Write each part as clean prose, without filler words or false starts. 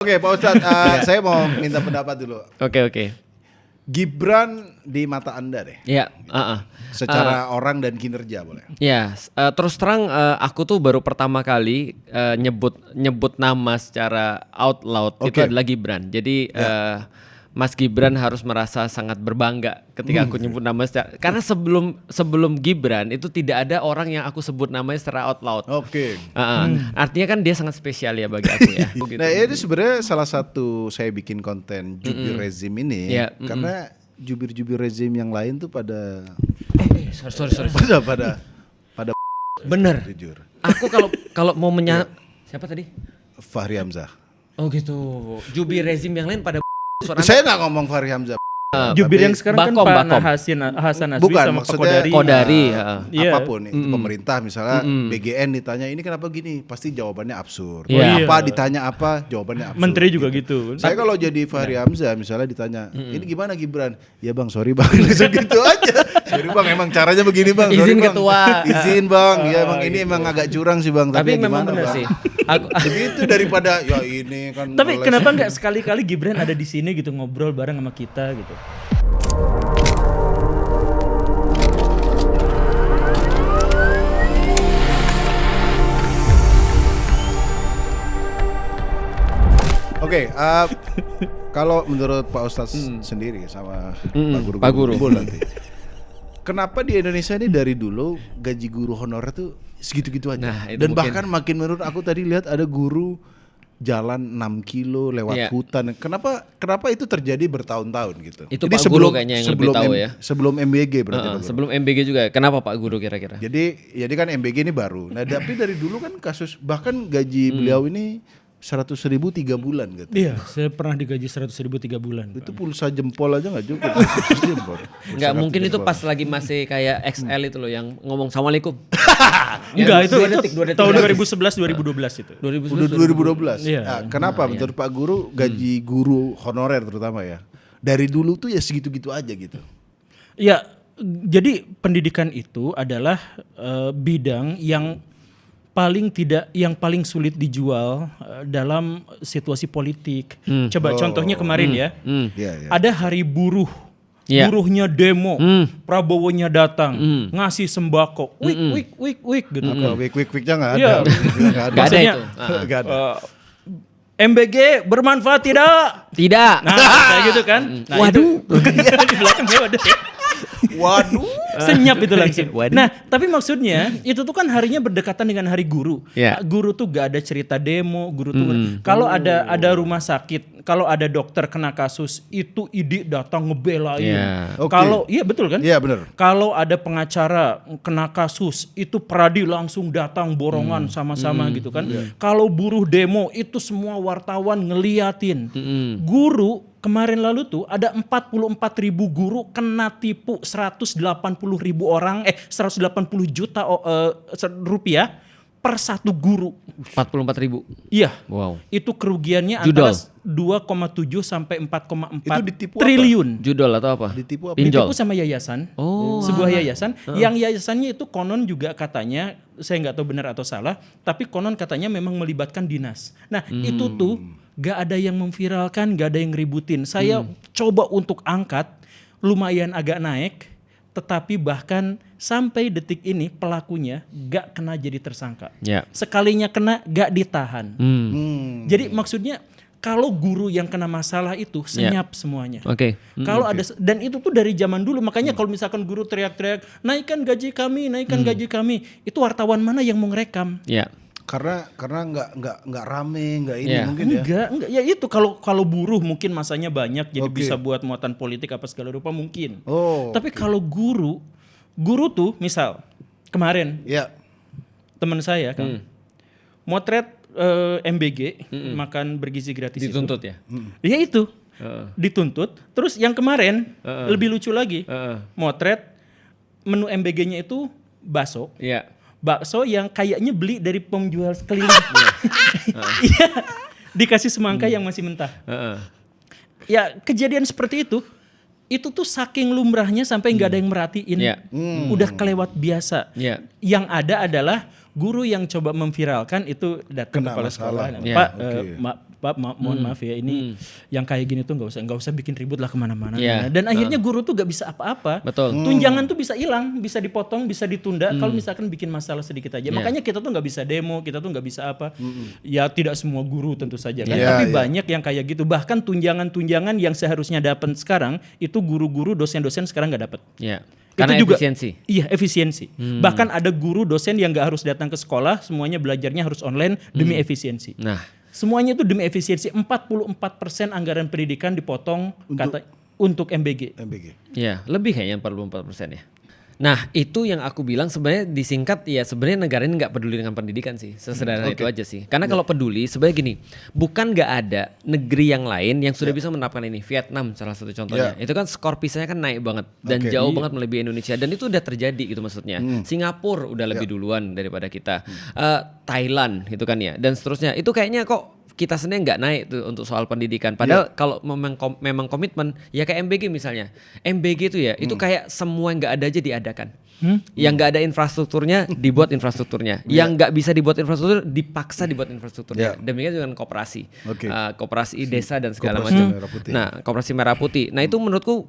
Oke, Pak Ustadz, saya mau minta pendapat dulu. Oke. Gibran di mata Anda deh. Ya, Secara orang dan kinerja boleh. ya. Terus terang aku tuh baru pertama kali nyebut nama secara out loud itu adalah Gibran. Jadi Mas Gibran harus merasa sangat berbangga ketika aku nyebut nama karena sebelum Gibran itu tidak ada orang yang aku sebut namanya secara out loud. Oke. Artinya kan dia sangat spesial ya bagi aku ya. Gitu. Nah, ini sebenarnya salah satu saya bikin konten jubir rezim ini karena jubir rezim yang lain tuh pada sorry. pada Bener. jujur. Aku kalau mau siapa tadi? Fahri Hamzah. Oh gitu. Jubir rezim yang lain pada Saya nggak ngomong Fahri Hamzah. Jubir yang sekarang Bakom. kan Pak Hasan Nasbi Bukan, sama Pak maksudnya Kodari. Apapun itu pemerintah misalnya BGN ditanya ini kenapa gini, pasti jawabannya absurd. Iya. Apa ditanya apa, jawabannya absurd. Menteri juga gitu. Saya kalau jadi Fahri Hamzah misalnya ditanya, ini gimana Gibran? Ya bang, sorry bang, gitu aja. Sorry bang, emang caranya begini bang. Izin Sorry, bang. ketua. Izin bang, ya emang ini emang agak curang sih bang. Tapi ya memang gimana, benar bang? sih. Begitu daripada ya ini kan. Tapi kenapa nggak sekali-kali Gibran ada di sini gitu ngobrol bareng sama kita gitu? Oke, kalau menurut Pak Ustadz sendiri sama Pak Guru nanti, kenapa di Indonesia ini dari dulu gaji guru honorer tuh segitu-gitu aja? Nah, itu dan mungkin. bahkan makin menurut aku tadi lihat ada guru jalan 6 kilo lewat hutan. Kenapa itu terjadi bertahun-tahun gitu? Itu Pak Guru kayaknya yang lebih tahu ya. Sebelum MBG berarti Pak Guru. Sebelum MBG juga. Kenapa Pak Guru kira-kira? Jadi kan MBG ini baru. Nah, tapi dari dulu kan kasus bahkan gaji beliau ini 100.000 3 bulan gitu. Iya, saya pernah digaji 100.000 3 bulan. Itu pulsa jempol aja nggak cukup. Enggak mungkin itu pas lagi masih kayak XL itu loh yang ngomong assalamualaikum. Enggak, itu 2 detik tahun 2011 2012 itu. 2012. Iya. Nah, kenapa menurut Pak Guru gaji guru honorer terutama ya dari dulu tuh ya segitu-gitu aja gitu? Ya, jadi pendidikan itu adalah bidang yang paling sulit dijual dalam situasi politik. Coba contohnya kemarin ya. Iya. Ada hari buruh. Buruhnya demo, Prabowo-nya datang, ngasih sembako, wik gitu. Wik-wiknya nggak ada. Iya. Nggak ada. Gak ada Maksudnya, itu. Nggak ada. MBG bermanfaat tidak? Tidak. Nah, kayak gitu kan. Nah, Waduh. Itu, di belakangnya waduh. Waduh. Senyap itu langsung. Waduh. Nah, tapi maksudnya itu tuh kan harinya berdekatan dengan hari guru. Iya. Guru tuh gak ada cerita demo, guru tuh kalau ada rumah sakit, kalau ada dokter kena kasus, itu IDI datang ngebelain. Iya. Oke. Kalau iya betul kan? Iya benar. Kalau ada pengacara kena kasus, itu Pradi langsung datang borongan sama-sama gitu kan. Kalau buruh demo, itu semua wartawan ngeliatin. Guru kemarin lalu tuh ada 44.000 guru kena tipu 180.000 orang 180 juta rupiah per satu guru. 44.000. Iya. Wow. Itu kerugiannya Judol. antara 2,7 sampai 4,4 Itu ditipu triliun. Judol atau apa? Ditipu apa? Pinjol. Ditipu sama yayasan. Oh, Sebuah yayasan. Yang yayasannya itu konon juga katanya, saya nggak tahu benar atau salah, tapi konon katanya memang melibatkan dinas. Nah itu tuh gak ada yang memviralkan, gak ada yang ngeributin. Saya coba untuk angkat, lumayan agak naik, tetapi bahkan sampai detik ini pelakunya gak kena jadi tersangka. Ya. Sekalinya kena gak ditahan. Jadi maksudnya kalau guru yang kena masalah itu senyap semuanya. Oke. Kalau ada, dan itu tuh dari zaman dulu, makanya kalau misalkan guru teriak-teriak naikkan gaji kami, itu wartawan mana yang mau ngerekam? Ya. Karena nggak rame, nggak ini Iya. mungkin ya. Enggak, ya itu kalau buruh mungkin masanya banyak jadi bisa buat muatan politik apa segala rupa mungkin. Oh. Tapi kalau guru tuh misal kemarin Ya. teman saya kan motret MBG makan bergizi gratis Dituntut itu. ya. Ya itu dituntut. Terus yang kemarin lebih lucu lagi, motret menu MBG-nya itu bakso. Iya. Bakso yang kayaknya beli dari penjual keliling. Iya. Dikasih semangka yang masih mentah. Ya kejadian seperti itu tuh saking lumrahnya sampai nggak ada yang merhatiin. Iya. Udah kelewat biasa. Iya. Yang ada adalah guru yang coba memviralkan itu datang Kena kepala masalah. sekolah. Iya. Pak, Oke. Pak mohon maaf ya ini yang kayak gini tuh nggak usah bikin ribut lah kemana-mana. Yeah. Dan akhirnya guru tuh nggak bisa apa-apa. Betul. Tunjangan tuh bisa hilang, bisa dipotong, bisa ditunda kalau misalkan bikin masalah sedikit aja. Makanya kita tuh nggak bisa demo, kita tuh nggak bisa apa. Ya tidak semua guru tentu saja kan. Tapi banyak yang kayak gitu. Bahkan tunjangan-tunjangan yang seharusnya dapat sekarang itu guru-guru, dosen-dosen sekarang nggak dapat. Ya. Karena itu juga, efisiensi. Iya, efisiensi. Bahkan ada guru dosen yang nggak harus datang ke sekolah, semuanya belajarnya harus online demi efisiensi. Nah, semuanya itu demi efisiensi. 44% anggaran pendidikan dipotong untuk MBG. ya lebih kayaknya 44% ya. Nah, itu yang aku bilang sebenarnya disingkat ya sebenarnya negara ini nggak peduli dengan pendidikan sih. Sesederhana itu aja sih. Karena kalau peduli sebenarnya gini, bukan nggak ada negeri yang lain yang sudah bisa menerapkan ini. Vietnam salah satu contohnya. Itu kan skor PISA-nya kan naik banget dan jauh banget melebihi Indonesia dan itu udah terjadi gitu maksudnya. Singapura udah lebih duluan daripada kita. Thailand gitu kan ya dan seterusnya. Itu kayaknya kok kita sendiri nggak naik tuh untuk soal pendidikan. Padahal kalau memang komitmen ya kayak MBG misalnya. MBG itu ya itu kayak semua yang nggak ada aja diadakan. Yang nggak ada infrastrukturnya dibuat infrastrukturnya. Yang nggak bisa dibuat infrastruktur dipaksa dibuat infrastrukturnya. Demikian dengan koperasi, koperasi desa dan segala macam. Nah koperasi merah putih. Nah itu menurutku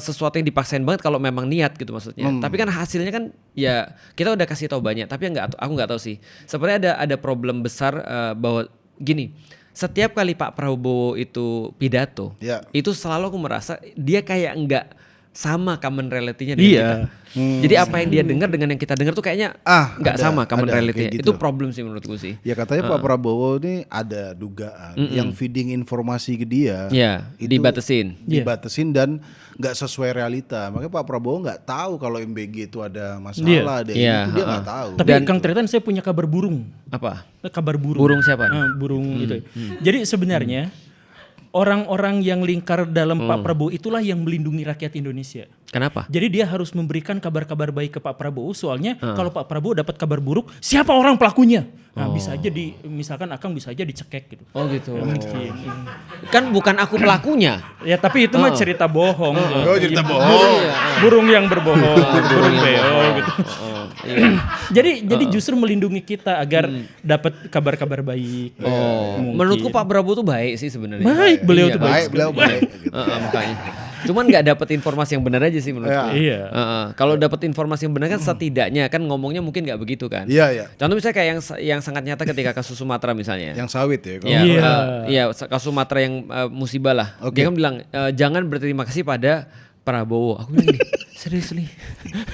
sesuatu yang dipaksain banget kalau memang niat gitu maksudnya. Tapi kan hasilnya kan ya kita udah kasih tahu banyak. Tapi aku nggak tahu sih. Sebenarnya ada problem besar bahwa gini, setiap kali Pak Prabowo itu pidato, itu selalu aku merasa dia kayak enggak sama common reality-nya dengan kita. Jadi apa yang dia dengar dengan yang kita dengar tuh kayaknya enggak sama common reality-nya. Gitu. Itu problem sih menurutku sih. Ya katanya Pak Prabowo ini ada dugaan yang feeding informasi ke dia. Itu dibatasin dan nggak sesuai realita. Makanya Pak Prabowo nggak tahu kalau MBG itu ada masalah, itu dia nggak tahu. Tapi Kang Tretan saya punya kabar burung. Apa? Kabar burung. Burung siapa? Burung itu. Jadi sebenarnya orang-orang yang lingkar dalam Pak Prabowo itulah yang melindungi rakyat Indonesia. Kenapa? Jadi dia harus memberikan kabar-kabar baik ke Pak Prabowo. Soalnya kalau Pak Prabowo dapat kabar buruk, siapa orang pelakunya? Nah bisa aja misalkan Akang bisa aja dicekek gitu. Oh gitu. Kan bukan aku pelakunya. Ya tapi itu mah cerita bohong. Cerita bohong. Burung yang berbohong. Burung beo gitu. Jadi justru melindungi kita agar dapat kabar-kabar baik. Menurutku Pak Prabowo tuh baik sih sebenarnya. Baik, beliau tuh baik. Beliau baik. Gitu. Makanya. Cuman nggak dapat informasi yang benar aja sih menurutku. Iya. Kalau dapat informasi yang benar kan setidaknya kan ngomongnya mungkin nggak begitu kan. Iya. Contoh misalnya kayak yang sangat nyata ketika kasus Sumatera misalnya. Yang sawit ya. Iya, kasus Sumatera yang musibah lah. Dia kan bilang jangan berterima kasih pada Prabowo. Aku bilang gini, serius nih.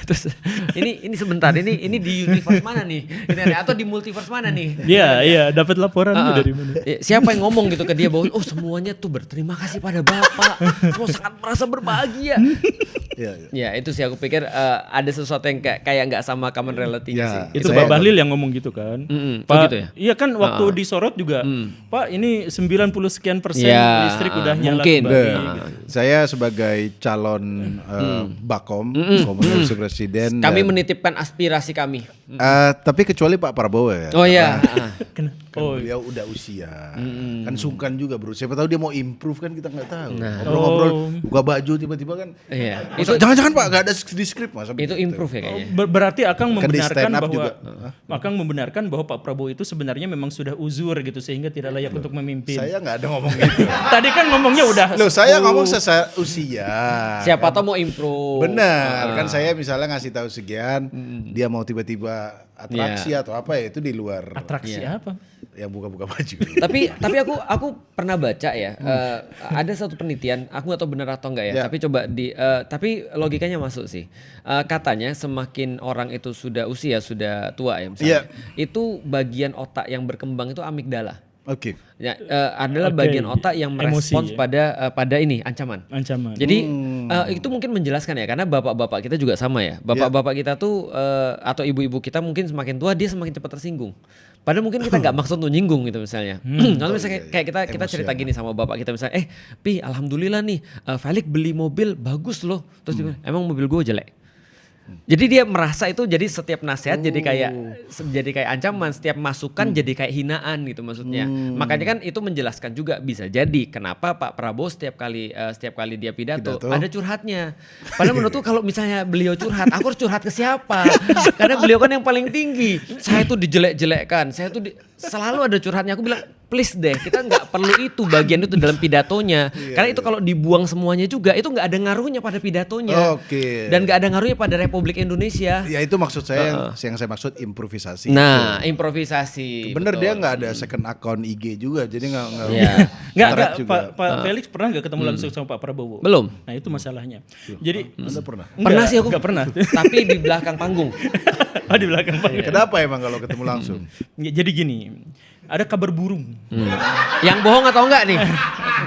Terus ini sebentar ini di universe mana nih? Atau di multiverse mana nih? Iya, dapat laporan dari mana? Siapa yang ngomong gitu ke dia bahwa semuanya tuh berterima kasih pada Bapak. Semua sangat merasa berbahagia. Ya, itu sih aku pikir ada sesuatu yang kayak nggak sama common reality sih. Itu Pak Bahlil yang ngomong gitu kan. Pak, gitu ya? Iya kan waktu disorot juga. Pak, ini 90 sekian persen listrik udah nyala mungkin. kembali. Gitu. Saya sebagai calon Bakom, komunikasi presiden. Kami menitipkan aspirasi kami. Tapi kecuali Pak Prabowo ya. Oh iya. Kan beliau udah usia. Kan sungkan juga bro. Siapa tahu dia mau improve kan kita nggak tahu. Ngobrol-ngobrol, buka baju tiba-tiba kan. Iya. Jangan-jangan Pak nggak ada di skrip masa. Itu improve ya kayaknya. Berarti Akang membenarkan bahwa juga. Akang membenarkan bahwa Pak Prabowo itu sebenarnya memang sudah uzur gitu sehingga tidak layak untuk memimpin. Saya nggak ada ngomong gitu. Tadi kan ngomongnya udah. Loh, saya ngomong usia. Siapa tahu mau improve. Benar, kan saya misalnya ngasih tahu sekian, dia mau tiba-tiba atraksi atau apa ya itu di luar. Atraksi apa? Yang buka-buka baju. tapi aku pernah baca ya, ada satu penelitian, aku nggak tahu benar atau enggak ya, tapi coba tapi logikanya masuk sih. Katanya semakin orang itu sudah sudah tua ya misalnya, itu bagian otak yang berkembang itu amigdala. Oke. Ya, adalah bagian otak yang merespons pada ini ancaman. Jadi itu mungkin menjelaskan ya karena bapak-bapak kita juga sama ya. Bapak-bapak kita tuh atau ibu-ibu kita mungkin semakin tua dia semakin cepat tersinggung. Padahal mungkin kita nggak maksud untuk nyinggung gitu misalnya. Contoh misalnya kayak kita cerita gini sama bapak kita misalnya, Pi alhamdulillah nih Felix beli mobil bagus loh. Terus dia bilang, emang mobil gue jelek? Jadi dia merasa itu jadi setiap nasihat jadi kayak ancaman, setiap masukan jadi kayak hinaan gitu maksudnya. Makanya kan itu menjelaskan juga bisa jadi kenapa Pak Prabowo setiap kali dia pidato ada curhatnya. Padahal menurutku kalau misalnya beliau curhat, aku harus curhat ke siapa? Karena beliau kan yang paling tinggi. Saya tuh dijelek-jelekkan, selalu ada curhatnya. Aku bilang please deh, kita nggak perlu itu bagian itu dalam pidatonya. Karena itu kalau dibuang semuanya juga itu nggak ada ngaruhnya pada pidatonya. Dan nggak ada ngaruhnya pada Republik Indonesia. Ya itu maksud saya yang saya maksud improvisasi. Nah, improvisasi. Bener betul. Dia nggak ada second account IG juga, jadi nggak. Pak Felix pernah nggak ketemu langsung sama Pak Prabowo? Belum. Nah itu masalahnya. Jadi Anda pernah? Pernah sih aku. Nggak pernah. Tapi di belakang panggung. Di belakang panggung. Kenapa emang kalau ketemu langsung? Jadi gini. Ada kabar burung. Yang bohong atau enggak nih?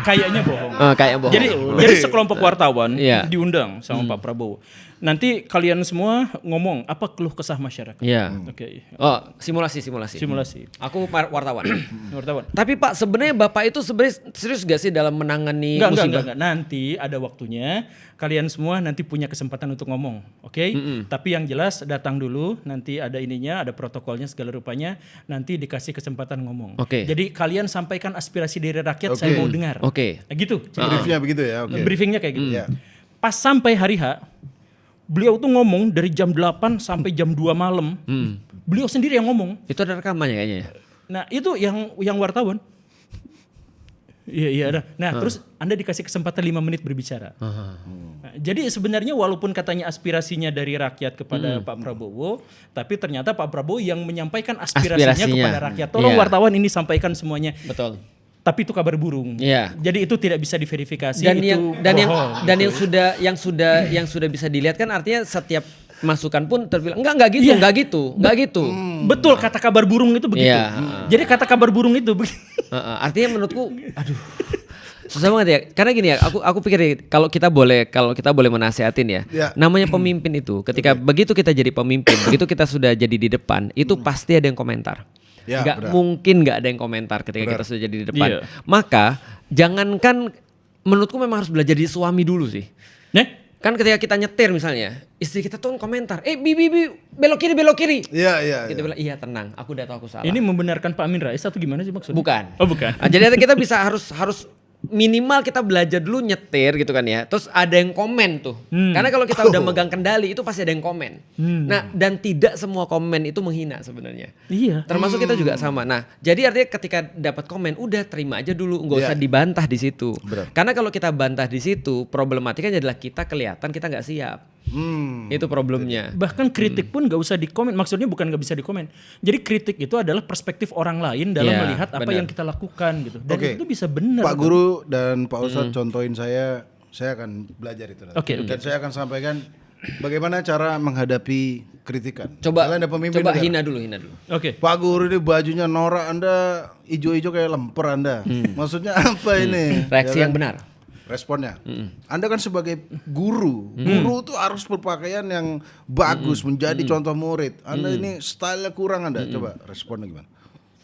Kayaknya bohong. Kayak bohong. Jadi sekelompok wartawan diundang sama Pak Prabowo. Nanti kalian semua ngomong apa keluh kesah masyarakat. Oke. Oh, simulasi. Aku wartawan. Tapi Pak, sebenarnya Bapak itu serius gak sih dalam menangani musibah? Enggak. Nanti ada waktunya. Kalian semua nanti punya kesempatan untuk ngomong, oke? Tapi yang jelas datang dulu, nanti ada ininya, ada protokolnya segala rupanya, nanti dikasih kesempatan ngomong. Jadi kalian sampaikan aspirasi dari rakyat, saya mau dengar. Gitu. Briefnya begitu ya? Briefingnya kayak gitu. Pas sampai hari H, beliau tuh ngomong dari jam 8 sampai jam 2 malam. Beliau sendiri yang ngomong. Itu ada rekamannya kayaknya ya? Nah itu yang wartawan. Iya ada. Nah terus Anda dikasih kesempatan 5 menit berbicara. Nah, jadi sebenarnya walaupun katanya aspirasinya dari rakyat kepada Pak Prabowo, tapi ternyata Pak Prabowo yang menyampaikan aspirasinya kepada rakyat. Tolong wartawan ini sampaikan semuanya. Betul. Tapi itu kabar burung. Jadi itu tidak bisa diverifikasi. Yang sudah bisa dilihat kan artinya setiap masukan pun terbilang enggak gitu. Betul, kata kabar burung itu begitu. Jadi kata kabar burung itu begitu. Artinya menurutku susah banget ya. Karena gini ya, aku pikir kalau kita boleh menasihatin ya. Namanya pemimpin itu ketika begitu kita jadi pemimpin, begitu kita sudah jadi di depan, itu pasti ada yang komentar. Mungkin nggak ada yang komentar ketika kita sudah jadi di depan. Maka jangankan, menurutku memang harus belajar jadi suami dulu sih. Kan ketika kita nyetir misalnya, istri kita tuh komentar, bibi belok kiri. Iya. Kita bilang, iya tenang, aku udah tahu aku salah. Ini membenarkan Pak Amin Rais atau gimana sih maksudnya? Bukan. Oh bukan. Jadi kita bisa harus minimal kita belajar dulu nyetir gitu kan ya. Terus ada yang komen tuh. Karena kalau kita udah megang kendali itu pasti ada yang komen. Nah, dan tidak semua komen itu menghina sebenarnya. Iya. Termasuk kita juga sama. Nah, jadi artinya ketika dapat komen udah terima aja dulu, nggak usah dibantah di situ. Karena kalau kita bantah di situ, problematikanya adalah kita kelihatan kita nggak siap. Itu problemnya. Bahkan kritik pun gak usah dikomen. Maksudnya bukan gak bisa dikomen. Jadi kritik itu adalah perspektif orang lain dalam melihat apa yang kita lakukan gitu. Dan itu bisa benar. Pak Guru dan Pak Ustadz contohin saya akan belajar itu. Dan saya akan sampaikan bagaimana cara menghadapi kritikan. Coba hina dulu. Pak Guru ini bajunya norak, Anda ijo-ijo kayak lemper Anda. Maksudnya apa ini? Reaksi yang benar. Responnya, Anda kan sebagai guru tuh harus berpakaian yang bagus, menjadi contoh murid. Anda ini stylenya kurang Anda, coba responnya gimana?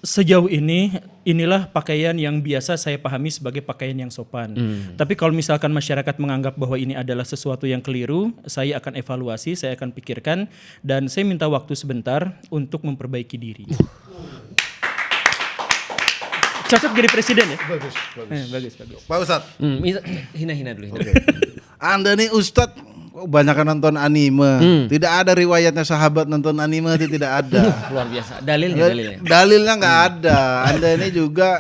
Sejauh ini, inilah pakaian yang biasa saya pahami sebagai pakaian yang sopan. Tapi kalau misalkan masyarakat menganggap bahwa ini adalah sesuatu yang keliru, saya akan evaluasi, saya akan pikirkan, dan saya minta waktu sebentar untuk memperbaiki diri. Cocok jadi presiden ya? Bagus. Pak Ustadz. Hina dulu. Anda nih Ustadz, kebanyakan nonton anime. Tidak ada riwayatnya sahabat nonton anime itu tidak ada. Luar biasa. Dalilnya. Dalilnya nggak ada. Anda ini juga,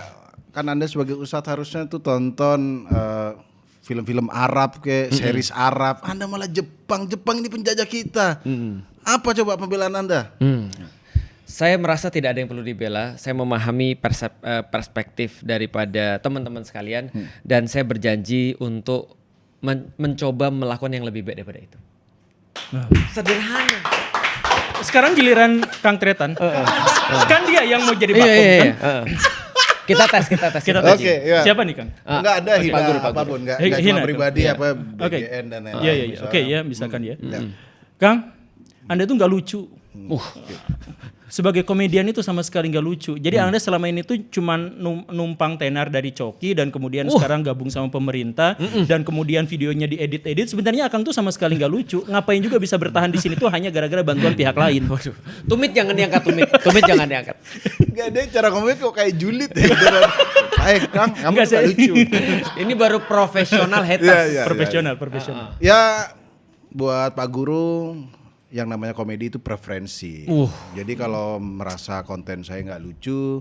kan Anda sebagai Ustadz harusnya tuh tonton film-film Arab kayak series Arab. Anda malah Jepang ini penjajah kita. Apa coba pembelaan Anda? Saya merasa tidak ada yang perlu dibela. Saya memahami perspektif daripada teman-teman sekalian dan saya berjanji untuk mencoba melakukan yang lebih baik daripada itu. Sederhana. Sekarang giliran Kang Tretan. Kan dia yang mau jadi vakum kan? Kita tes. Oke, siapa nih Kang? Enggak ada hina apapun, enggak cuma pribadi apa BGN dan lain-lain. Oke, ya misalkan ya. Kang, Anda tuh enggak lucu. sebagai komedian itu sama sekali nggak lucu. Jadi Anda selama ini tuh cuman numpang tenar dari Coki dan kemudian sekarang gabung sama pemerintah dan kemudian videonya diedit-edit. Sebenarnya Akang tuh sama sekali nggak lucu. Ngapain juga bisa bertahan di sini tuh hanya gara-gara bantuan pihak lain. Waduh. Tumit jangan diangkat, Tumit jangan diangkat. Gak ada cara komedi kok kayak julid ya. Kang, kamu gak lucu. Ini baru profesional haters. Profesional. Ya buat Pak Guru, yang namanya komedi itu preferensi. Jadi kalau merasa konten saya nggak lucu,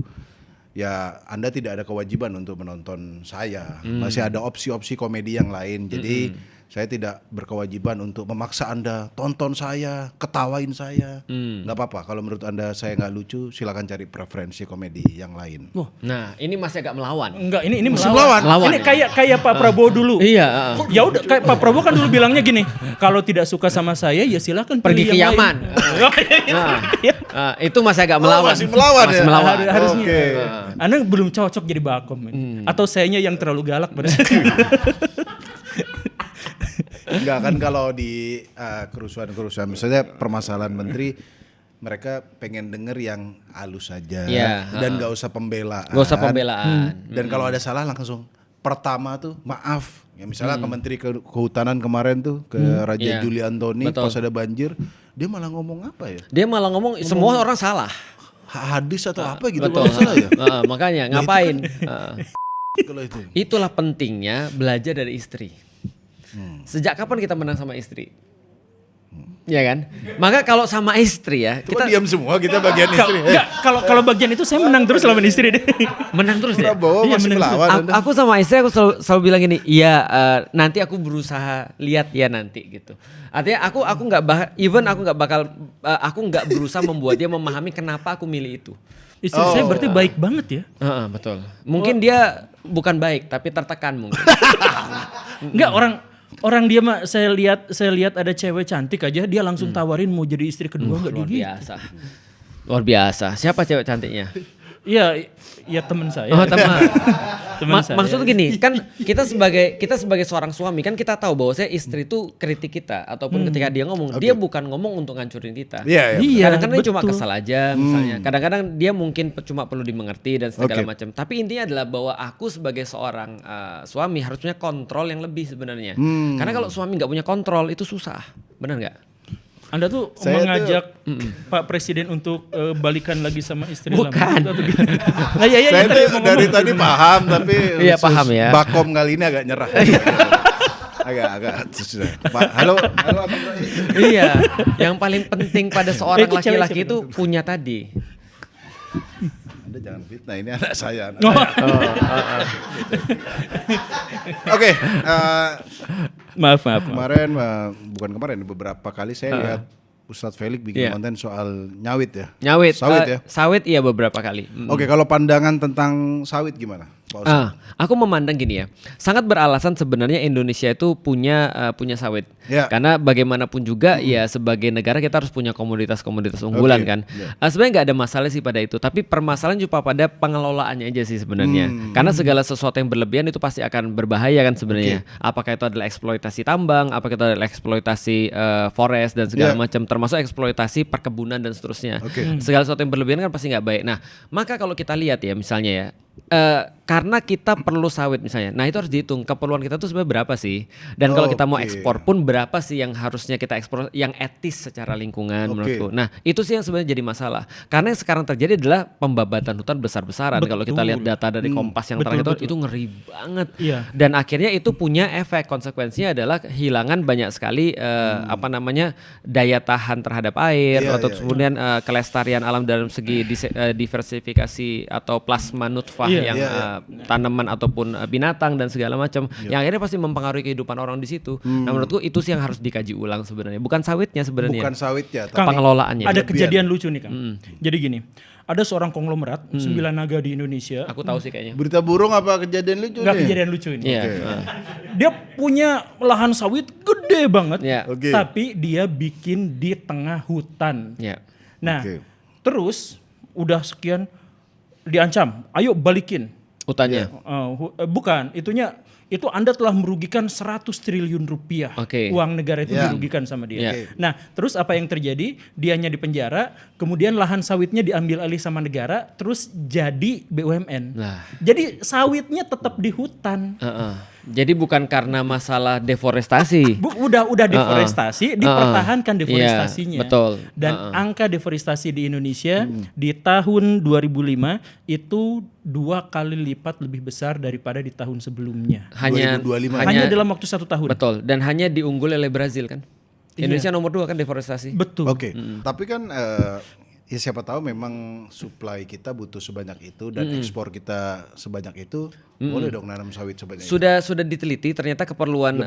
ya Anda tidak ada kewajiban untuk menonton saya. Masih ada opsi-opsi komedi yang lain. Jadi saya tidak berkewajiban untuk memaksa Anda tonton saya, ketawain saya. Nggak apa-apa. Kalau menurut Anda saya nggak lucu, silakan cari preferensi komedi yang lain. Nah, ini masih agak melawan. Enggak, ini melawan. Ini kayak Pak Prabowo dulu. Iya. Ya udah, kayak Pak Prabowo kan dulu bilangnya gini, kalau tidak suka sama saya ya silakan pergi ke Yaman. Itu masih agak melawan. Masih melawan ya? Melawan. Harusnya. Oke. Anda belum cocok jadi Bakom. Atau sayanya yang terlalu galak pada Enggak kan kalau di kerusuhan-kerusuhan, misalnya permasalahan menteri, mereka pengen denger yang halus saja dan nggak usah pembelaan. Nggak usah pembelaan. Dan kalau ada salah langsung pertama tuh maaf. Ya misalnya ke Menteri Kehutanan kemarin tuh ke Raja Juli Antoni pas ada banjir, dia malah ngomong apa ya? Dia malah ngomong semua orang salah. Hadis atau apa gitu Betul. kalau salah ya. Makanya ngapain? Kalau itu. Itulah pentingnya belajar dari istri. Sejak kapan kita menang sama istri? Ya kan? Maka kalau sama istri ya, kita diam semua, kita bagian istri. Kalau bagian itu saya menang terus lawan istri deh. Menang terus ya? Prabowo masih melawan. Aku sama istri aku selalu bilang gini, iya nanti aku berusaha lihat ya nanti gitu. Artinya aku nggak berusaha membuat dia memahami kenapa aku milih itu. Istri saya berarti baik banget ya? Betul. Mungkin dia bukan baik tapi tertekan mungkin. Enggak, orang dia mah saya lihat ada cewek cantik aja dia langsung tawarin mau jadi istri kedua enggak digigit. Luar biasa. Siapa cewek cantiknya? Iya teman saya. Oh, teman. Saya. Maksudnya gini, kan kita sebagai seorang suami kan kita tahu bahwa istri itu kritik kita ataupun ketika dia ngomong, dia bukan ngomong untuk ngancurin kita. Iya. Kadang-kadang dia cuma kesal aja misalnya. Kadang-kadang dia mungkin cuma perlu dimengerti dan segala macam. Tapi intinya adalah bahwa aku sebagai seorang suami harus punya kontrol yang lebih sebenarnya. Karena kalau suami nggak punya kontrol itu susah. Benar nggak? Anda tuh mengajak Pak Presiden untuk balikan lagi sama istri lama. Bukan. Nah, saya dari tadi paham tapi paham ya. Bakom kali ini agak nyerah. agak sudah. Halo. Iya, yang paling penting pada seorang laki-laki itu punya tadi. Anda jangan fitnah, ini anak saya. Oke, maaf. Kemarin beberapa kali saya lihat Ustadz Felix bikin konten soal nyawit ya. Sawit iya beberapa kali. Oke, kalau pandangan tentang sawit gimana, Pak Ustadz? Aku memandang gini ya, sangat beralasan sebenarnya Indonesia itu punya sawit. Karena bagaimanapun juga ya sebagai negara kita harus punya komoditas-komoditas unggulan kan. Sebenarnya nggak ada masalah sih pada itu, tapi permasalahan juga pada pengelolaannya aja sih sebenarnya. Karena segala sesuatu yang berlebihan itu pasti akan berbahaya kan sebenarnya. Apakah itu adalah eksploitasi tambang, apakah itu adalah eksploitasi forest dan segala macam, termasuk eksploitasi perkebunan dan seterusnya. Segala sesuatu yang berlebihan kan pasti nggak baik. Nah, maka kalau kita lihat ya misalnya ya, karena kita perlu sawit misalnya, nah itu harus dihitung keperluan kita tuh sebenarnya berapa sih, dan kalau kita mau ekspor pun berapa sih yang harusnya kita ekspor yang etis secara lingkungan menurutku. Nah itu sih yang sebenarnya jadi masalah, karena yang sekarang terjadi adalah pembabatan hutan besar-besaran. Kalau kita lihat data dari Kompas yang terakhir itu ngeri banget, dan akhirnya itu punya efek, konsekuensinya adalah kehilangan banyak sekali daya tahan terhadap air, atau kemudian kelestarian alam dalam segi diversifikasi atau plasma nutfah yang tanaman ataupun binatang dan segala macam, yang akhirnya pasti mempengaruhi kehidupan orang di situ. Nah menurutku itu sih yang harus dikaji ulang sebenarnya, bukan sawitnya sebenarnya. Bukan sawitnya, Kang, pengelolaannya. Ada kejadian lucu nih Kang. Jadi gini, ada seorang konglomerat 9 naga di Indonesia. Aku tahu sih kayaknya. Berita burung apa kejadian lucu? Nggak, kejadian lucu ini. Dia punya lahan sawit gede banget, tapi dia bikin di tengah hutan. Nah, terus udah sekian diancam, ayo balikin hutannya. Bukan, itunya itu Anda telah merugikan 100 triliun rupiah. Uang negara itu dirugikan sama dia. Nah, terus apa yang terjadi? Dianya dipenjara, kemudian lahan sawitnya diambil alih sama negara, terus jadi BUMN. Jadi sawitnya tetap di hutan. Jadi bukan karena masalah deforestasi. Udah deforestasi, dipertahankan deforestasinya. Betul. Dan angka deforestasi di Indonesia di tahun 2005 itu 2 kali lipat lebih besar daripada di tahun sebelumnya. Hanya dalam waktu 1 tahun. Betul. Dan hanya diunggul oleh Brazil kan. Indonesia nomor 2 kan deforestasi. Betul. Tapi kan ya siapa tahu memang supply kita butuh sebanyak itu dan ekspor kita sebanyak itu, boleh dong nanam sawit sebanyak itu. Sudah diteliti ternyata keperluan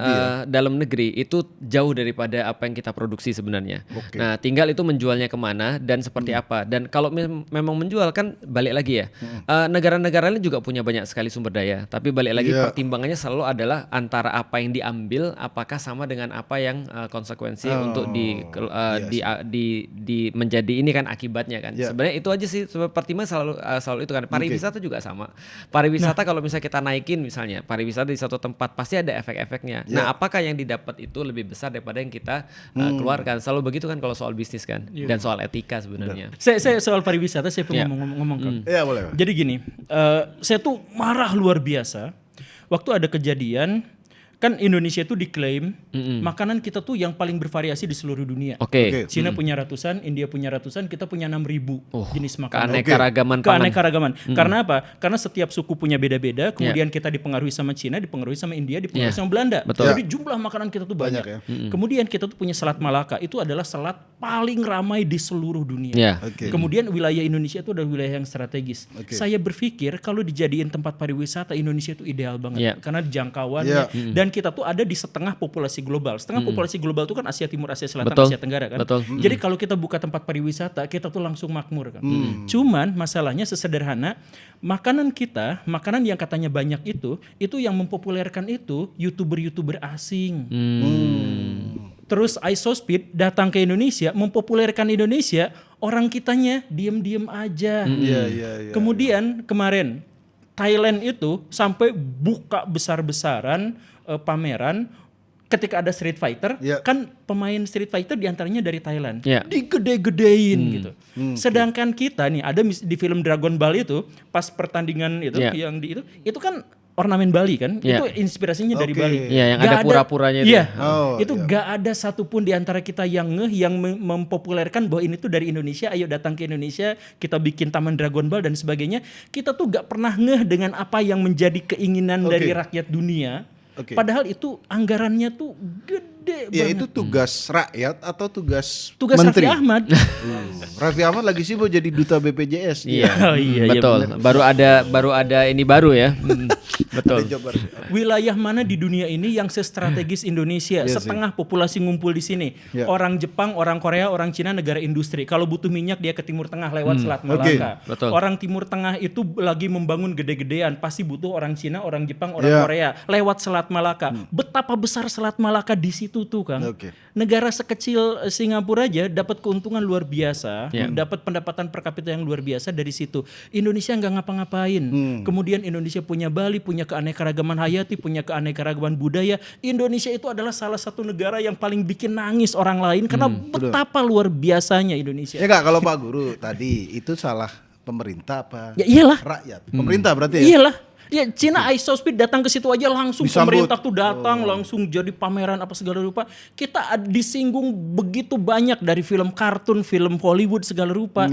dalam negeri itu jauh daripada apa yang kita produksi sebenarnya. Nah, tinggal itu menjualnya kemana dan seperti apa. Dan kalau memang menjual kan balik lagi ya. Negara-negara lain juga punya banyak sekali sumber daya. Tapi balik lagi pertimbangannya selalu adalah antara apa yang diambil apakah sama dengan apa yang konsekuensi untuk menjadi ini kan akibatnya kan. Sebenarnya itu aja sih pertimbangan selalu itu kan. Pariwisata juga sama. Pariwisata kalau misalnya kita naikin misalnya pariwisata di satu tempat pasti ada efek-efeknya. Nah, apakah yang didapat itu lebih besar daripada yang kita keluarkan? Selalu begitu kan kalau soal bisnis kan dan soal etika sebenarnya. Saya soal pariwisata saya pengen ngomong kan. Boleh. Jadi gini, saya tuh marah luar biasa waktu ada kejadian. Kan Indonesia itu diklaim makanan kita tuh yang paling bervariasi di seluruh dunia. Cina punya ratusan, India punya ratusan, kita punya 6.000 jenis makanan. Keanekaragaman. Karena apa? Karena setiap suku punya beda-beda. Kemudian kita dipengaruhi sama Cina, dipengaruhi sama India, dipengaruhi sama Belanda. Jadi jumlah makanan kita tuh banyak. Kemudian kita tuh punya Selat Malaka. Itu adalah selat paling ramai di seluruh dunia. Kemudian wilayah Indonesia itu adalah wilayah yang strategis. Saya berpikir kalau dijadiin tempat pariwisata Indonesia itu ideal banget karena jangkauannya dan kita tuh ada di setengah populasi global. Setengah populasi global itu kan Asia Timur, Asia Selatan, Asia Tenggara kan. Jadi kalau kita buka tempat pariwisata, kita tuh langsung makmur kan. Cuman masalahnya sesederhana, makanan yang katanya banyak itu yang mempopulerkan itu YouTuber asing. Terus iSoSpeed datang ke Indonesia, mempopulerkan Indonesia, orang kitanya diem-diem aja. Kemudian kemarin Thailand itu sampai buka besar-besaran pameran ketika ada Street Fighter, kan pemain Street Fighter diantaranya dari Thailand, digede-gedein gitu. Sedangkan kita nih ada di film Dragon Ball itu pas pertandingan itu yang itu kan ornamen Bali kan, itu inspirasinya dari Bali. Yang ada pura-puranya itu. Itu gak ada satupun di antara kita yang mempopulerkan bahwa ini tuh dari Indonesia, ayo datang ke Indonesia, kita bikin Taman Dragon Ball dan sebagainya. Kita tuh gak pernah dengan apa yang menjadi keinginan dari rakyat dunia. Padahal itu anggarannya tuh gede banget. Itu tugas rakyat atau tugas Raffi menteri? Ahmad. Raffi Ahmad lagi sibuk jadi duta BPJS. Betul. Baru ada ini baru ya. Betul. Wilayah mana di dunia ini yang sestrategis Indonesia? Setengah populasi ngumpul di sini. Orang Jepang, orang Korea, orang Cina negara industri. Kalau butuh minyak dia ke Timur Tengah lewat Selat Malaka. Orang Timur Tengah itu lagi membangun gede-gedean, pasti butuh orang Cina, orang Jepang, orang Korea lewat Selat Malaka. Betapa besar Selat Malaka di situ tuh, Kang. Negara sekecil Singapura aja dapat keuntungan luar biasa, dapat pendapatan per kapita yang luar biasa dari situ. Indonesia nggak ngapa-ngapain. Kemudian Indonesia punya Bali, punya keanekaragaman hayati, punya keanekaragaman budaya. Indonesia itu adalah salah satu negara yang paling bikin nangis orang lain karena betapa luar biasanya Indonesia. Ya enggak, kalau Pak Guru tadi itu salah pemerintah apa? Ya iyalah. Rakyat. Pemerintah berarti ya? Iyalah. Ya Cina iSoSpeed datang ke situ aja langsung disambut. Pemerintah tuh datang langsung jadi pameran apa segala rupa. Kita disinggung begitu banyak dari film kartun, film Hollywood segala rupa.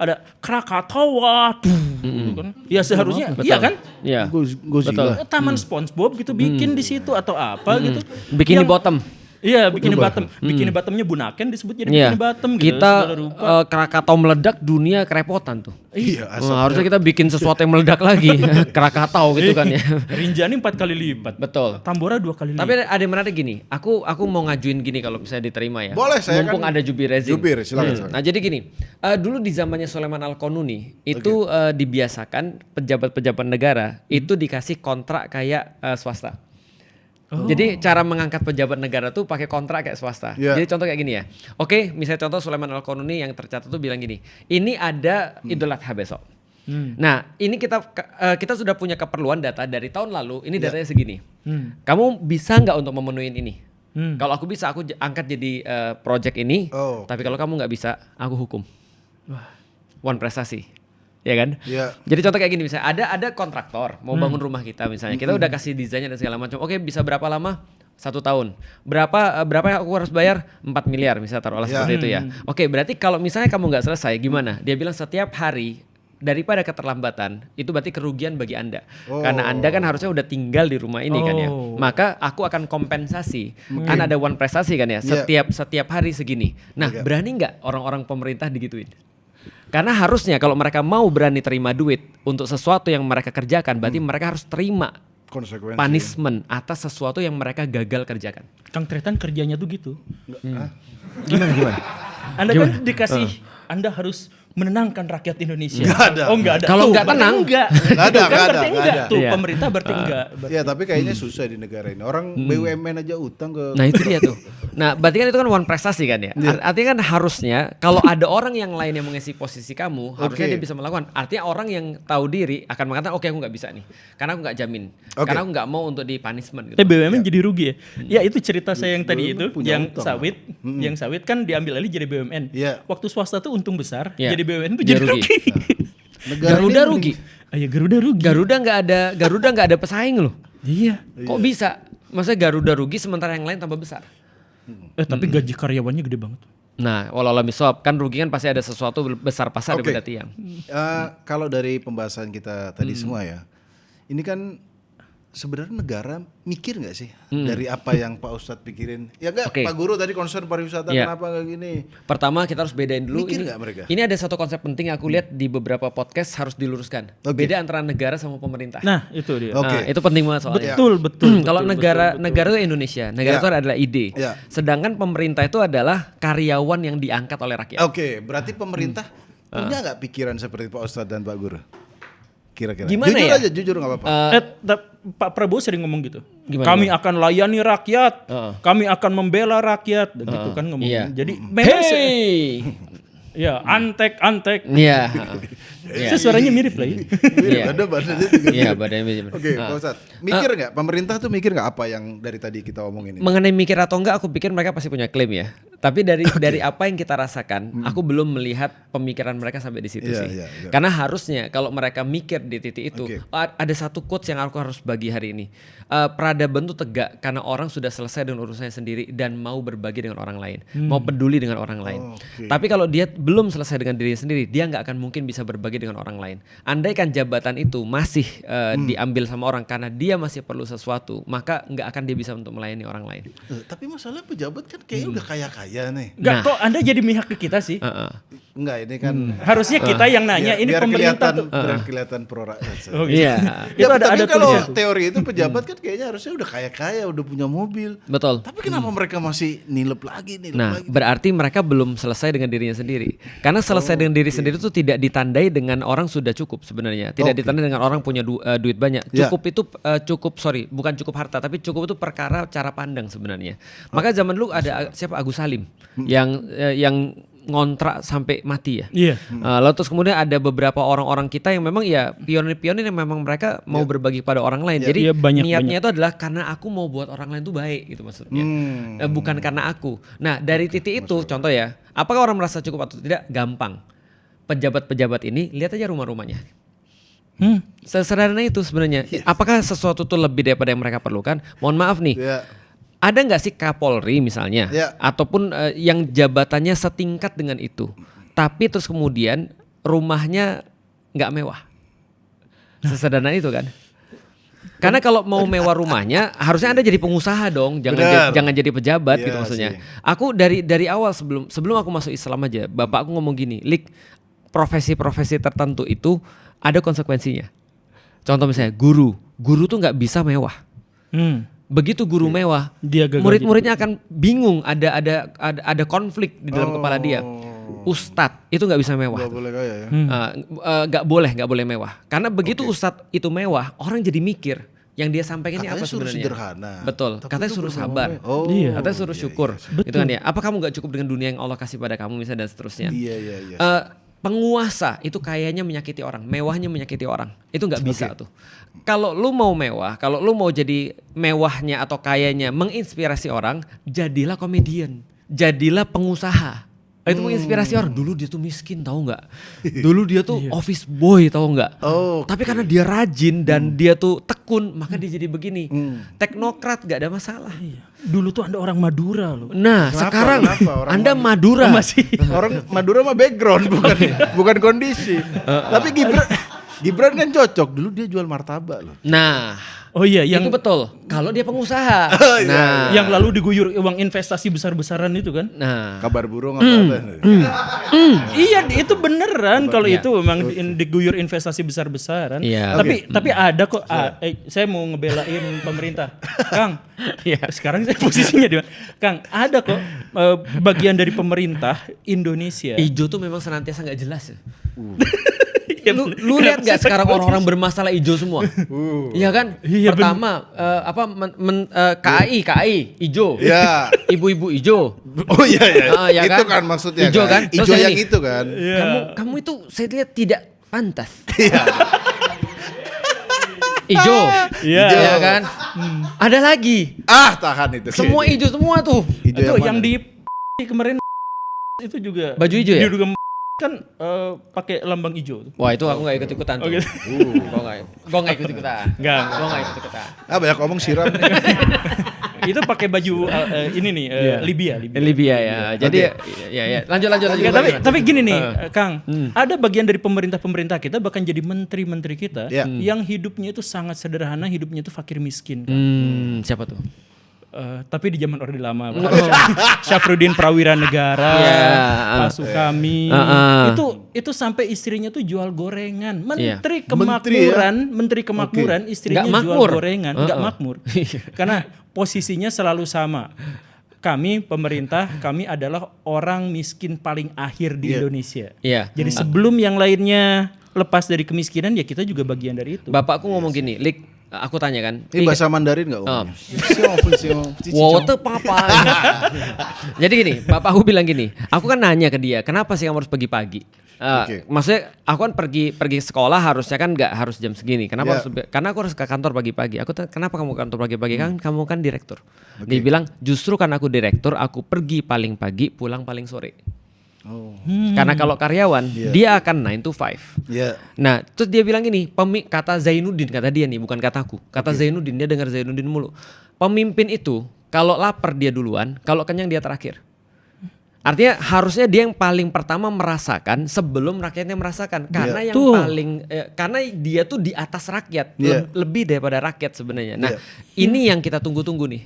Ada Krakatawa, kan? Ya seharusnya, iya kan? Iya. Betul. Taman SpongeBob gitu bikin di situ atau apa gitu. Bikini Bottom. Iya, Bikini Bottom. Bikini Bottomnya Bunaken disebut jadi Bikini Bottom gitu. Kita Krakatau meledak, dunia kerepotan tuh. Harusnya kita bikin sesuatu yang meledak lagi. Krakatau gitu kan ya. Rinjani 4 kali lipat. Betul. Tambora 2 kali lipat. Tapi ada yang menarik gini. Aku mau ngajuin gini kalau misalnya diterima ya. Boleh, saya mumpung kan ada Jubir Rezin. Jubir, silakan. Nah, jadi gini. Dulu di zamannya Sulaiman Al-Qanuni itu dibiasakan pejabat-pejabat negara itu dikasih kontrak kayak swasta. Jadi cara mengangkat pejabat negara tuh pakai kontrak kayak swasta. Jadi contoh kayak gini ya. Oke, misalnya contoh Sulaiman Al-Qanuni yang tercatat tuh bilang gini. Ini ada Idul Adha besok. Nah, ini kita sudah punya keperluan data dari tahun lalu. Ini datanya segini. Kamu bisa nggak untuk memenuhi ini? Kalau aku bisa, aku angkat jadi project ini. Tapi kalau kamu nggak bisa, aku hukum. One prestasi, ya kan? Jadi contoh kayak gini, misalnya ada kontraktor mau bangun rumah kita, misalnya kita udah kasih desainnya dan segala macam. Oke, bisa berapa lama? 1 tahun. Berapa yang aku harus bayar? 4 miliar misalnya, taruhlah seperti itu ya. Oke, berarti kalau misalnya kamu nggak selesai, gimana? Dia bilang setiap hari daripada keterlambatan itu berarti kerugian bagi Anda. Karena Anda kan harusnya udah tinggal di rumah ini kan ya. Maka aku akan kompensasi. Kan ada one prestasi kan ya. Setiap hari segini. Nah, berani nggak orang-orang pemerintah digituin? Karena harusnya kalau mereka mau berani terima duit untuk sesuatu yang mereka kerjakan, berarti mereka harus terima konsekuensi, punishment atas sesuatu yang mereka gagal kerjakan. Kang Tretan kerjanya tuh gitu. Gimana? Anda kan dikasih, Anda harus menenangkan rakyat Indonesia. Nggak ada. Oh, nggak ada. Kalau nggak tenang, nggak ada. Tuh Iya. pemerintah berarti enggak. Ya, tapi kayaknya susah di negara ini. Orang BUMN aja utang ke. Nah itu dia tuh. Nah berarti kan itu kan one prestasi kan ya. Artinya kan harusnya kalau ada orang yang lain yang mengisi posisi kamu, harusnya dia bisa melakukan. Artinya orang yang tahu diri akan mengatakan oke, aku nggak bisa nih, karena aku nggak jamin, karena aku nggak mau untuk di punishment. Gitu. BUMN jadi rugi ya. Ya itu cerita saya yang tadi itu, yang sawit, yang sawit kan diambil alih jadi BUMN. Waktu swasta tuh untung besar, jadi BUMN tuh jadi rugi. Garuda rugi. Ya Garuda rugi. Garuda nggak ada pesaing loh. Iya. Kok bisa? Maksudnya Garuda rugi sementara yang lain tambah besar. Tapi gaji karyawannya gede banget. Nah, walau misop kan rugi kan pasti ada sesuatu besar pasar daripada tiang. Kalau dari pembahasan kita tadi semua ya, ini kan sebenarnya negara mikir nggak sih dari apa yang Pak Ustadz pikirin? Ya nggak, Pak Guru tadi concern pariwisata kenapa kayak gini? Pertama kita harus bedain dulu. Mikir nggak mereka? Ini ada satu konsep penting yang aku lihat di beberapa podcast harus diluruskan. Beda antara negara sama pemerintah. Nah itu dia. Nah, itu penting banget soalnya. Betul. Kalau negara itu Indonesia, negara itu adalah ide. Sedangkan pemerintah itu adalah karyawan yang diangkat oleh rakyat. Berarti pemerintah punya nggak pikiran seperti Pak Ustadz dan Pak Guru? Kira-kira. Gimana jujur ya? aja, jujur nggak apa-apa. Pak Prabowo sering ngomong gitu. Gimana? Kami akan layani rakyat, kami akan membela rakyat, gitu kan ngomongnya. Jadi memang ya antek. Iya. Suaranya mirip lah ya. Badannya juga. Iya, badannya mirip. Oke, Pak Ustadz. Mikir nggak? Pemerintah tuh mikir nggak apa yang dari tadi kita omongin ini? Mengenai mikir atau enggak, aku pikir mereka pasti punya klaim ya. Tapi dari apa yang kita rasakan, aku belum melihat pemikiran mereka sampai di situ sih. Karena harusnya kalau mereka mikir di titik itu, ada satu quotes yang aku harus bagi hari ini. Peradaban itu tegak karena orang sudah selesai dengan urusannya sendiri dan mau berbagi dengan orang lain, mau peduli dengan orang lain. Tapi kalau dia belum selesai dengan dirinya sendiri, dia nggak akan mungkin bisa berbagi dengan orang lain. Andaikan jabatan itu masih diambil sama orang karena dia masih perlu sesuatu, maka nggak akan dia bisa untuk melayani orang lain. Tapi masalah pejabat kan kayaknya udah kaya-kaya nih. Enggak, kok Anda jadi mihak ke kita sih? Enggak, ini kan harusnya kita yang nanya, ini biar pemerintah tuh. Biar kelihatan pro rakyat. Iya. Ya, tapi kalau teori itu pejabat kan kayaknya harusnya udah kaya-kaya, udah punya mobil. Betul. Tapi kenapa mereka masih nilep lagi? Nah, berarti mereka belum selesai dengan dirinya sendiri. Karena selesai dengan diri sendiri itu tidak ditandai dengan orang sudah cukup sebenarnya. Tidak ditandai dengan orang punya duit banyak. Cukup itu bukan cukup harta, tapi cukup itu perkara cara pandang sebenarnya. Maka zaman dulu ada siapa Agus Salim yang ngontrak sampai mati ya. Iya. Lalu terus kemudian ada beberapa orang-orang kita yang memang ya pionir-pionir yang memang mereka mau berbagi pada orang lain. Jadi niatnya itu adalah karena aku mau buat orang lain tuh baik gitu maksudnya. Bukan karena aku. Nah, dari titik itu contoh ya, apakah orang merasa cukup atau tidak? Gampang. Pejabat-pejabat ini lihat aja rumah-rumahnya. Sesederhana itu sebenarnya. Apakah sesuatu itu lebih daripada yang mereka perlukan? Mohon maaf nih. Ada nggak sih Kapolri misalnya, ataupun yang jabatannya setingkat dengan itu, tapi terus kemudian rumahnya nggak mewah, sesederhana itu kan? Karena kalau mau mewah rumahnya, harusnya Anda jadi pengusaha dong, jangan jadi pejabat gitu maksudnya. Aku dari awal sebelum aku masuk Islam aja, bapak aku ngomong gini, Lik, profesi-profesi tertentu itu ada konsekuensinya. Contoh misalnya guru tuh nggak bisa mewah. Begitu guru mewah, murid-muridnya akan bingung, ada konflik di dalam kepala dia. Ustadz itu nggak bisa mewah. Nggak boleh kaya ya. Nggak boleh mewah. Karena begitu ustadz itu mewah, orang jadi mikir yang dia sampaikan ini apa sebenarnya. Sederhana. Betul. Katanya suruh sabar. Katanya suruh syukur. Itu kan ya. Apa kamu nggak cukup dengan dunia yang Allah kasih pada kamu misalnya dan seterusnya. Iya. penguasa itu kayaknya menyakiti orang, mewahnya menyakiti orang. Itu nggak bisa tuh. Kalau lu mau mewah, kalau lu mau jadi mewahnya atau kayanya menginspirasi orang, jadilah komedian, jadilah pengusaha. Itu menginspirasi orang. Dulu dia tuh miskin, tahu nggak? Dulu dia tuh office boy, tahu nggak? Tapi karena dia rajin dan dia tuh tekun, maka dia jadi begini. Teknokrat nggak ada masalah. Dulu tuh Anda orang Madura loh. Nah, sekarang Anda Madura. Masih Orang Madura mah background bukan kondisi. Tapi Gibran kan cocok. Dulu dia jual martabak loh. Nah, oh iya, itu betul. Kalau dia pengusaha. Nah, yang lalu diguyur uang investasi besar-besaran itu kan. nah. Kabar burung apa? Iya, itu beneran kalau itu memang diguyur investasi besar-besaran. Iya. Tapi ada kok. Saya mau ngebelain pemerintah, Kang. Sekarang saya posisinya di mana? Kang, ada kok bagian dari pemerintah Indonesia. Ijo tuh memang senantiasa nggak jelas ya. Lu lihat nggak sekarang orang-orang bermasalah ijo semua? Iya kan? Pertama KAI ijo. Iya. Ibu-ibu ijo. Oh iya. Ya Itu kan? maksudnya. Ijo kan? Ijo Terus yang ini, itu kan. Kamu itu saya lihat tidak pantas. Ijo. Iya kan? Ada lagi. Tahan itu. Semua ijo semua tuh. Ijo Itu yang yang mana? di kemarin itu juga Baju hijau ya? dia juga kan pakai lambang hijau tuh. Wah, itu aku nggak ikut-ikutan tuh. Gitu. Gua nggak ikut-ikutan. Enggak. Gua nggak ikut-ikutan. Banyak ngomong siram. Itu pakai baju ini nih Libya. Libya ya. Jadi ya. Lanjut. Enggak, tapi gini nih, Kang. Ada bagian dari pemerintah kita bahkan jadi menteri-menteri kita yang hidupnya itu sangat sederhana, hidupnya itu fakir miskin. Siapa tuh? Tapi di zaman Orde Lama, Syafruddin Prawira Negara, Pak Sukami, itu sampai istrinya tuh jual gorengan. Menteri Kemakmuran, istrinya jual gorengan, nggak makmur, karena posisinya selalu sama. Kami pemerintah, kami adalah orang miskin paling akhir di Indonesia. Jadi sebelum yang lainnya lepas dari kemiskinan, ya kita juga bagian dari itu. Bapakku ngomong gini, Lik. Aku tanya kan. Ini bahasa Mandarin nggak om? Wow, itu papa. Jadi gini, bapakku bilang gini. Aku kan nanya ke dia, kenapa sih kamu harus pagi-pagi? Maksudnya aku kan pergi sekolah harusnya kan nggak harus jam segini. Kenapa? Karena aku harus ke kantor pagi-pagi. Aku tanya, kenapa kamu kantor pagi-pagi? Kan kamu kan direktur. Dia bilang justru karena aku direktur, aku pergi paling pagi, pulang paling sore. Karena kalau karyawan dia akan 9 to 5. Nah, terus dia bilang gini, kata Zainuddin, kata dia nih, bukan kataku. Kata Zainuddin, dia dengar Zainuddin mulu. Pemimpin itu kalau lapar dia duluan, kalau kenyang dia terakhir. Artinya harusnya dia yang paling pertama merasakan sebelum rakyatnya merasakan. Karena yang paling karena dia tuh di atas rakyat, lebih daripada rakyat sebenarnya. Nah, ini yang kita tunggu-tunggu nih.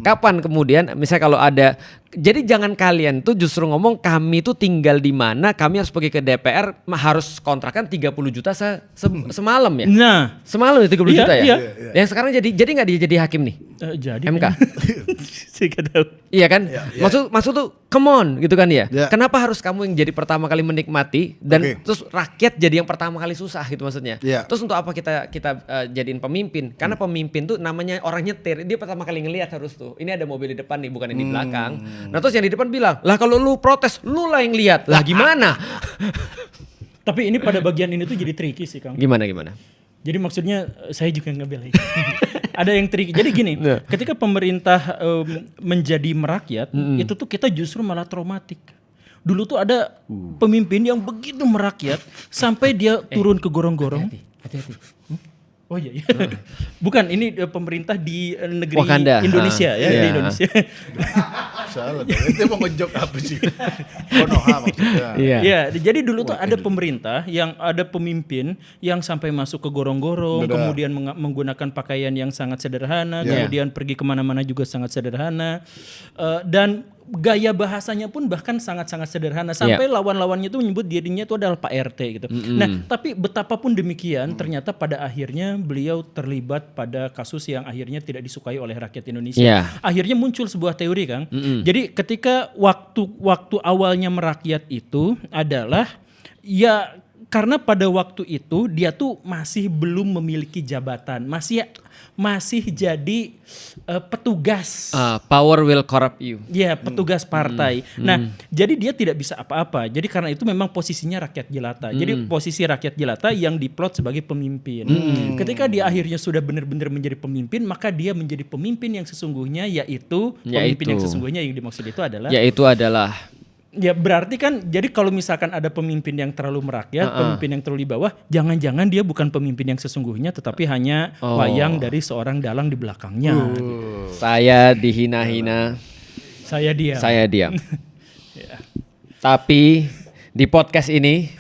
Kapan kemudian misalnya kalau ada, jadi jangan kalian tuh justru ngomong kami tuh tinggal di mana, kami harus pergi ke DPR harus kontrakan 30 juta semalam ya. Nah, semalam 30 juta ya. Yang sekarang jadi nggak dia jadi hakim nih? Jadi MK. Saya nggak tahu. Iya kan? Maksud tuh come on gitu kan ya. Kenapa harus kamu yang jadi pertama kali menikmati dan terus rakyat jadi yang pertama kali susah gitu maksudnya. Terus untuk apa kita jadiin pemimpin? Karena pemimpin tuh namanya orang nyetir, dia pertama kali ngelihat harus tuh. Ini ada mobil di depan nih, bukan yang di belakang. Nah terus yang di depan bilang, lah kalau lu protes, lu lah yang lihat. Lah gimana? Tapi ini pada bagian ini tuh jadi tricky sih Kang. Gimana? Jadi maksudnya saya juga ngebelain. Ada yang tricky. Jadi gini, ketika pemerintah menjadi merakyat, itu tuh kita justru malah traumatik. Dulu tuh ada pemimpin yang begitu merakyat sampai dia turun ke gorong-gorong. Hati-hati. Oh iya. Bukan, ini pemerintah di negeri Wakanda. Indonesia di Indonesia. Salah, itu mau ngejok apa sih? Konoha maksudnya. Iya, jadi dulu tuh ada pemerintah yang ada pemimpin yang sampai masuk ke gorong-gorong, kemudian menggunakan pakaian yang sangat sederhana, kemudian pergi kemana-mana juga sangat sederhana, dan gaya bahasanya pun bahkan sangat-sangat sederhana sampai lawan-lawannya itu menyebut dirinya itu adalah Pak RT gitu. Nah, tapi betapapun demikian ternyata pada akhirnya beliau terlibat pada kasus yang akhirnya tidak disukai oleh rakyat Indonesia. Akhirnya muncul sebuah teori, Kang. Jadi ketika waktu awalnya merakyat itu adalah ya karena pada waktu itu dia tuh masih belum memiliki jabatan, masih jadi petugas. Power will corrupt you. Ya, petugas partai. Nah, jadi dia tidak bisa apa-apa. Jadi karena itu memang posisinya rakyat jelata. Jadi posisi rakyat jelata yang diplot sebagai pemimpin. Ketika dia akhirnya sudah benar-benar menjadi pemimpin, maka dia menjadi pemimpin yang sesungguhnya, yaitu pemimpin yang sesungguhnya yang dimaksud itu adalah ya berarti kan, jadi kalau misalkan ada pemimpin yang terlalu merakyat, pemimpin yang terlalu di bawah, jangan-jangan dia bukan pemimpin yang sesungguhnya, tetapi hanya wayang dari seorang dalang di belakangnya. Saya dihina-hina. Saya diam. Ya. Tapi di podcast ini,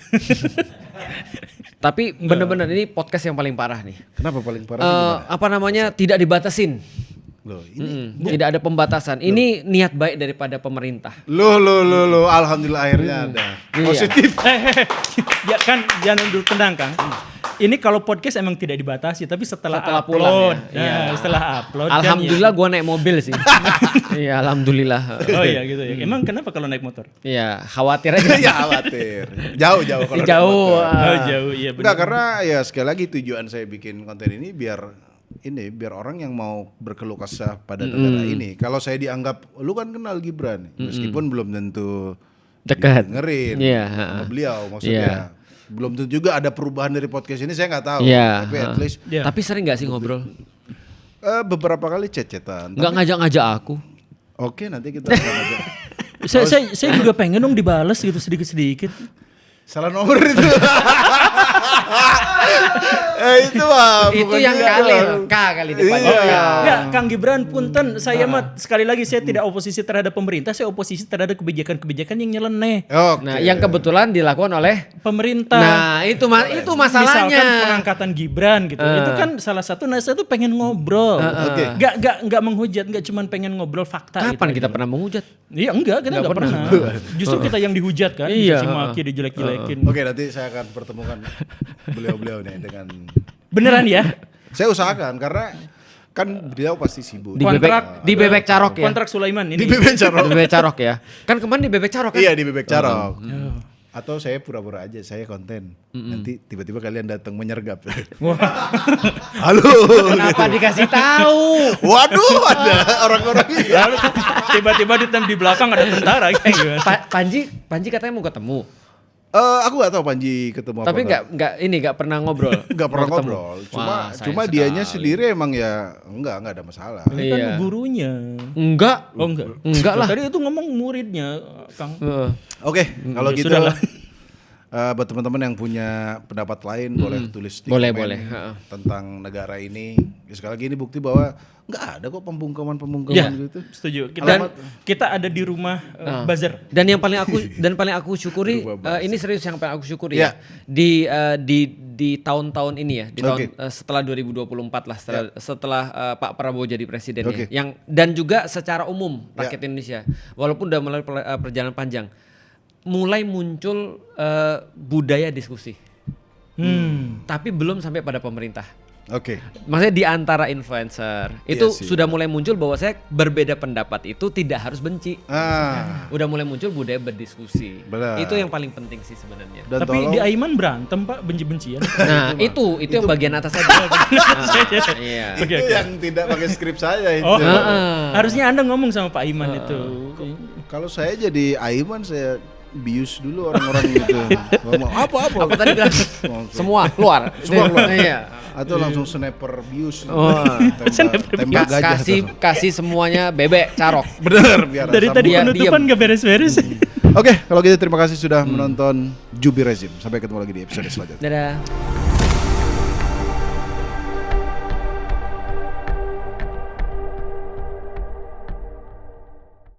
tapi benar-benar ini podcast yang paling parah nih. Kenapa paling parah? Tidak dibatasin. Loh, ini Tidak ada pembatasan. Ini niat baik daripada pemerintah. Loh, alhamdulillah akhirnya ada. Positif. Ya kan, jangan dulu tenang Kang. Ini kalau podcast emang tidak dibatasi, tapi setelah upload, pulang setelah upload. Alhamdulillah gue naik mobil sih. Iya, alhamdulillah. Oh iya gitu ya. Emang kenapa kalau naik motor? Iya, khawatir aja. Ya khawatir. Jauh kalau jauh. Jauh, iya benar. Enggak, karena ya sekali lagi tujuan saya bikin konten ini biar orang yang mau berkeluh kesah pada negara ini. Kalau saya dianggap, lu kan kenal Gibran, meskipun belum tentu dekat dengerin sama beliau, maksudnya belum tentu juga ada perubahan dari podcast ini, saya nggak tahu. Tapi at least. Tapi sering nggak sih ngobrol? Beberapa kali chat-chatan. Nggak ngajak-ngajak aku. Oke, nanti kita ngajak. Saya juga pengen dong dibales gitu sedikit-sedikit. Salah nomor itu. Itu yang kali depannya. Enggak, Kang Gibran punten, saya mah sekali lagi saya tidak oposisi terhadap pemerintah, saya oposisi terhadap kebijakan-kebijakan yang nyeleneh. Nah, yang kebetulan dilakukan oleh pemerintah. Nah, itu masalahnya. Misalkan pengangkatan Gibran gitu. Itu kan salah satu. Nah, saya tuh pengen ngobrol. Enggak menghujat, enggak cuman pengen ngobrol fakta. Kapan kita pernah menghujat? Iya, kita enggak pernah. Justru kita yang dihujat kan, maki dijelek-jelekin. Oke, nanti saya akan pertemukan beliau-beliau nih dengan. Beneran ya? Saya usahakan karena kan beliau pasti sibuk. Di Bebek Carok ya. Kontrak Sulaiman ini. Di Bebek Carok. Di Bebek Carok ya. Kan kemarin di Bebek Carok kan? Iya, di Bebek Carok. Atau saya pura-pura aja saya konten. Nanti tiba-tiba kalian datang menyergap. Halo. Kenapa dikasih tahu? Waduh, ada orang-orang Lalu tiba-tiba di belakang ada tentara kayak gitu. Panji katanya mau ketemu. Aku gak tahu Panji ketemu tapi apa. Tapi nggak pernah ngobrol. Nggak pernah ngobrol. Cuma dianya sendiri emang ya enggak ada masalah. Ini kan gurunya. Enggak. Oh enggak. Enggak lah. Tadi itu ngomong muridnya, Kang. Oke, kalau gitu. Sudahlah. Buat teman-teman yang punya pendapat lain boleh tulis di komen tentang negara ini. Sekali lagi ini bukti bahwa nggak ada kok pembungkaman gitu. Setuju. Kita ada di rumah buzzer. Dan yang paling aku syukuri ini serius yang paling aku syukuri ya. Di tahun-tahun ini ya, di tahun setelah 2024 lah setelah Pak Prabowo jadi presiden ya. Dan juga secara umum rakyat Indonesia walaupun udah melalui perjalanan panjang mulai muncul budaya diskusi. Tapi belum sampai pada pemerintah. Maksudnya di antara influencer itu sudah mulai muncul bahwa saya berbeda pendapat itu tidak harus benci. Udah mulai muncul budaya berdiskusi. Itu yang paling penting sih sebenarnya. Tapi di Aiman berantem Pak, benci-bencian. Nah itu yang bagian atas saja. Itu yang tidak pakai skrip saya itu. Harusnya Anda ngomong sama Pak Aiman itu. Kalau saya jadi Aiman saya bius dulu orang-orang gitu. Ngomong apa tadi bilang semua keluar. Iya. Atau langsung sniper bius. Tembak gajah. Kasih semuanya Bebek Carok. Bener biar. Dari tadi penutupan gak beres-beres. Oke, kalau gitu terima kasih sudah menonton Jubi Rezim. Sampai ketemu lagi di episode selanjutnya. Dadah.